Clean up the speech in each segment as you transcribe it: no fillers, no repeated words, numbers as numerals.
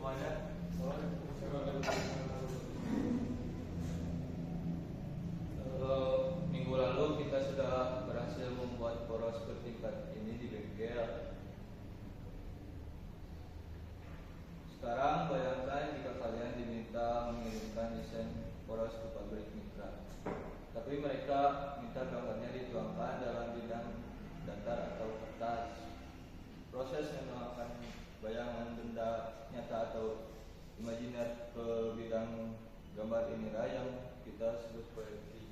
semuanya. Minggu lalu kita sudah berhasil membuat poros bertingkat ini di bengkel. Sekarang bayangkan jika kalian diminta mengirimkan desain poros ke pabrik mitra, tapi mereka minta gambarnya dituangkan dalam bidang datar atau kertas. Proses menuangkan bayangan benda nyata atau imajiner ke bidang gambar inilah yang kita sebut proyeksi.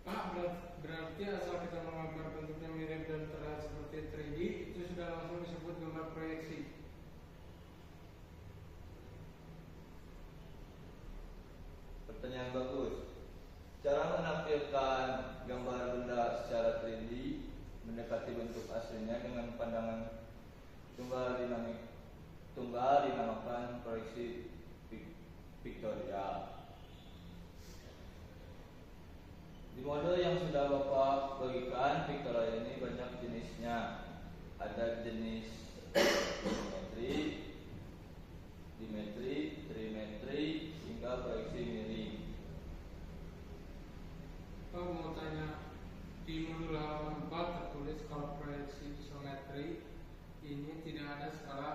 Pak, berarti asal kita menggambar bentuknya mirip dan terlihat seperti 3D, itu sudah langsung disebut gambar proyeksi. Pertanyaan bagus. Cara menampilkan gambar benda secara 3D mendekati bentuk aslinya dengan pandangan tunggal dinamakan proyeksi piktorial. Di model yang sudah Bapak bagikan, piktorial ini banyak jenisnya. Ada jenis geometri, dimetri, trimetri, hingga proyeksi miring. Pak mau tanya, di modul halaman 4 tertulis kalau proyeksi isometri ini tidak ada skala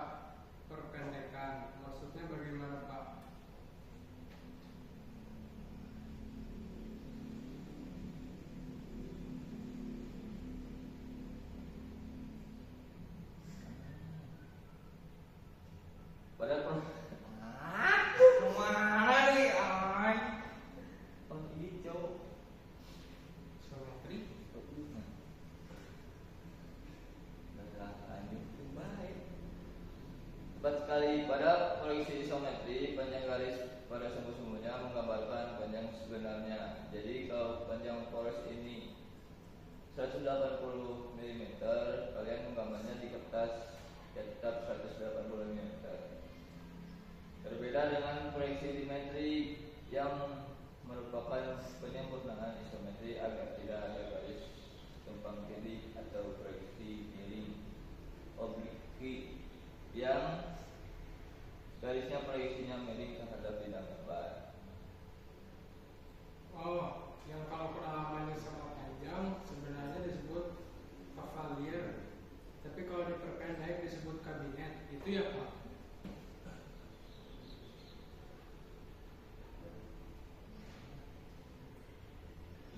perpendekan. Maksudnya bagaimana, Pak? Pada kemana nih, ay? Penghijau Isometri? Tepat sekali, pada proyeksi isometri, panjang garis pada sumbu-sumbunya menggambarkan panjang sebenarnya. Jadi kalau panjang poros ini 180 mm, kalian menggambarnya di kertas ya tetap 180 mm. Berbeda dengan proyeksi dimetri yang merupakan penyempurnaan isometri agar tidak ada garis tumpang tindih atau proyeksi miring obliki yang garisnya proyeksinya miring terhadap bidang gambar. Oh, yang kalau kedalamannya sama panjang sebenarnya disebut cavalier, tapi kalau diperpendek disebut kabinet. Itu ya, Pak?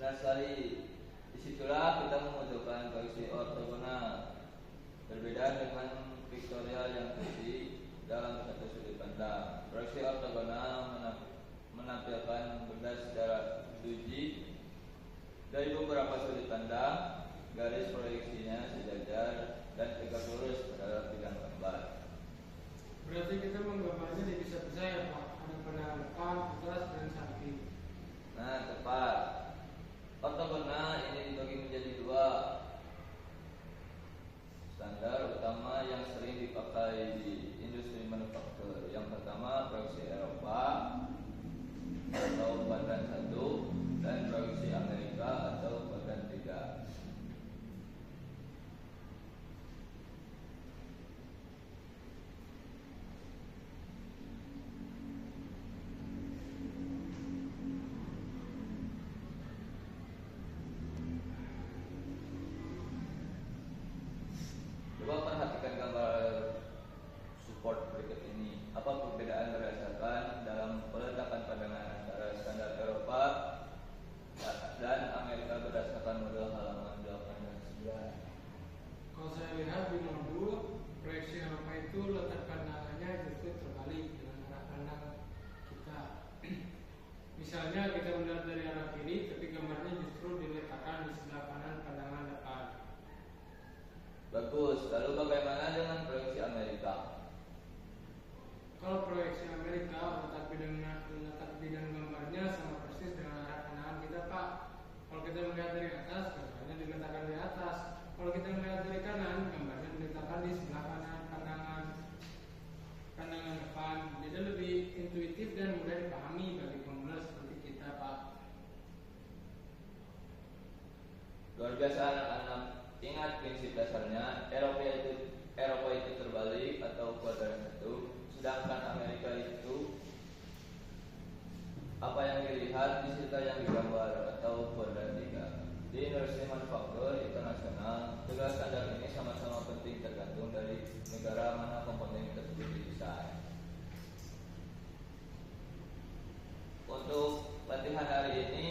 Nah sekali, disitulah kita membutuhkan proyeksi ortogonal. Berbeda dengan piktorial yang tadi dalam satu sudut pandang. Proyeksi ortogonal menampilkan benda secara 2D dari beberapa sudut pandang. Garis proyeksinya sejajar dan tegak lurus terhadap bidang gambar. Berarti kita menggambarnya dipisah-pisah ya, Pak? Ada pandangan depan, atas, dan samping. Nah tepat. Ortogonal ini dibagi menjadi dua. Standar utama yang sering dipakai di industri manufaktur. Yang pertama proyeksi Eropa atau kuadran 1 dan proyeksi Amerika atau kuadran 3. Coba perhatikan gambar support berikut ini. Apa perbedaan berdasarkan dalam peletakan pandangan antara standar Eropa dan Amerika berdasarkan model halaman 8 dan 9? Kalau saya lihat di modul proyeksi Eropa itu letak pandangannya justru terbalik dengan arah pandang kita. Misalnya kita melihat dari arah kiri, tapi gambarnya justru diletakkan di sebelah kanan pandangan depan. Bagus. Lalu bagaimana dengan proyeksi Amerika? Kalau proyeksi Amerika letak bidang gambarnya sama persis dengan arah pandangan kita, Pak. Kalau kita melihat dari atas, gambarnya diletakkan di atas. Kalau kita melihat dari kanan, gambarnya diletakkan di sebelah kanan pandangan depan. Jadi lebih intuitif dan mudah dipahami bagi pemula seperti kita, Pak. Luar biasa anak-anak. Ingat prinsip dasarnya, Eropa itu Eropa itu terbalik atau kuadran satu, sedangkan Amerika itu apa yang dilihat diserta yang digambar atau kuadran tiga. Di industri manufaktur internasional, tiga standar ini sama-sama penting tergantung dari negara mana komponen tersebut didesain. Untuk latihan hari ini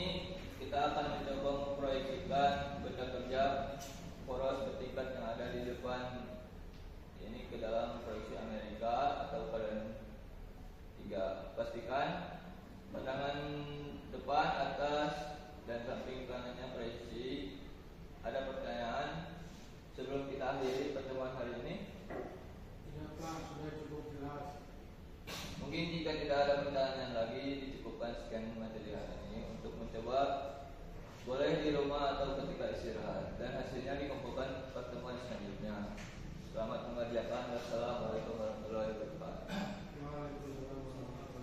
kita akan mencoba memproyeksikan benda kerja poros bertingkat yang ada di depan ini ke dalam proyeksi Amerika atau kuadran 3. Pastikan pandangan depan, atas, dan samping kanannya proyeksi. Ada pertanyaan sebelum kita akhiri pertemuan hari ini? Tidak Pak, sudah cukup jelas. Mungkin jika tidak ada pertanyaan lagi, dicukupkan sekian materi hari ini. Untuk mencoba boleh di rumah atau ketika istirahat, dan hasilnya dikumpulkan pertemuan selanjutnya. Selamat mengerjakan. Wassalamualaikum warahmatullahi wabarakatuh. Waalaikumsalam warahmatullahi wabarakatuh.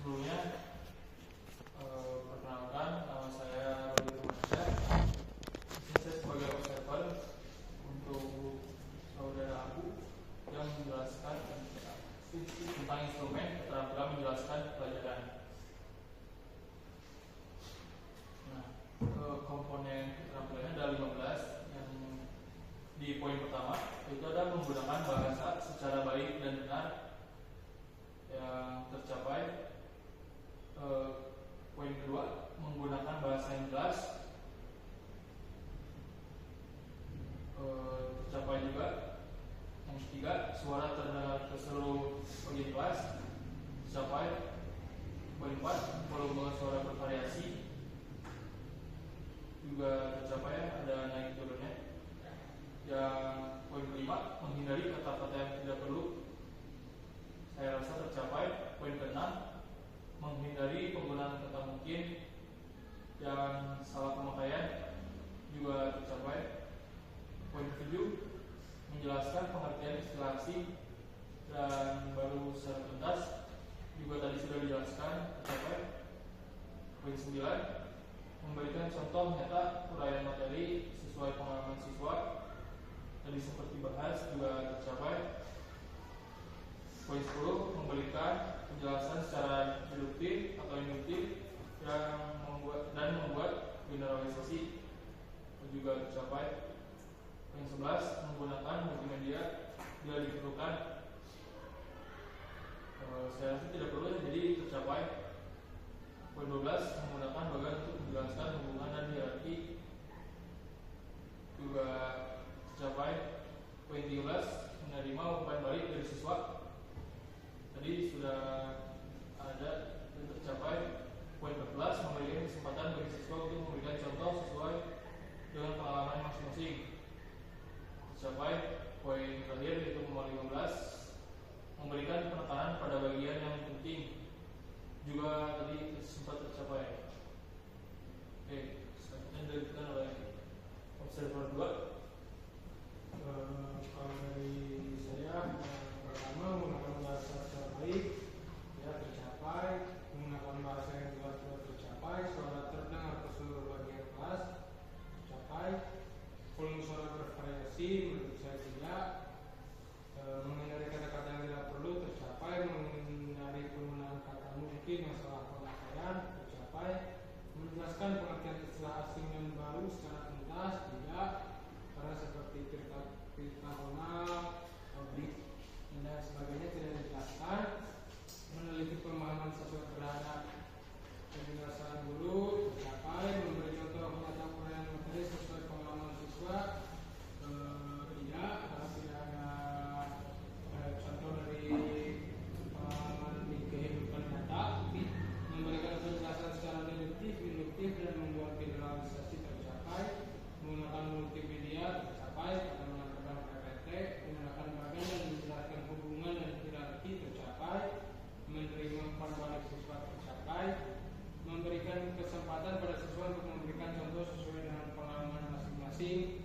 Sebelumnya, perkenalkan, nama saya Rudi Firmansyah. Di sini saya sebagai observer untuk saudara Abu yang menjelaskan tentang instrumen keterampilan menjelaskan pelajaran. Nah, komponen keterampilannya ada 15. Yang di poin pertama itu ada menggunakan bahasa secara baik dan benar yang tercapai. Poin kedua, menggunakan bahasa yang jelas. Tercapai juga. Yang ketiga, suara terdengar ke seluruh bagian kelas. Tercapai. Poin 4, volume suara bervariasi juga tercapai, ada naik turunnya. Yang poin kelima, menghindari kata-kata yang tidak perlu. Saya rasa tercapai. Poin keenam, menghindari penggunaan kata mungkin yang salah pemakaian juga tercapai. Poin ke-7, menjelaskan pengertian istilah asing dan baru secara tuntas juga tadi sudah dijelaskan, tercapai. Poin 9, memberikan contoh nyata uraian materi sesuai pengalaman siswa, tadi seperti bahas juga tercapai. Poin 10, memberikan penjelasan secara deduktif atau induktif yang membuat generalisasi juga tercapai. Poin 11, menggunakan multimedia bila diperlukan. Saya rasa tidak perlu, jadi tercapai. Poin 12, menggunakan bagan untuk menjelaskan hubungan dan hierarki juga tercapai. Poin 13, menerima umpan balik dari siswa, tadi sudah ada dan tercapai. Poin 14, memberikan kesempatan bagi siswa untuk memberikan contoh sesuai dengan pengalaman masing-masing, tercapai. Poin terakhir yaitu nomor 15, memberikan penekanan pada bagian yang penting, juga tadi sempat tercapai. Oke, selanjutnya dilanjutkan oleh observer 2. Kalau dari saya, pertama menggunakan bahasa secara baik, ya tercapai. Menggunakan bahasa yang jelas juga tercapai. Suara terdengar ke seluruh bagian kelas, tercapai. Volume suara bervariasi, menurut saya tidak. Menghindari kata-kata yang tidak perlu, tercapai. Menghindari penggunaan kata mungkin yang salah pemakaian, tercapai. Menjelaskan pengertian istilah asing yang baru secara tuntas, tidak. selesai, memberikan kesempatan pada siswa untuk memberikan contoh sesuai dengan pengalaman masing-masing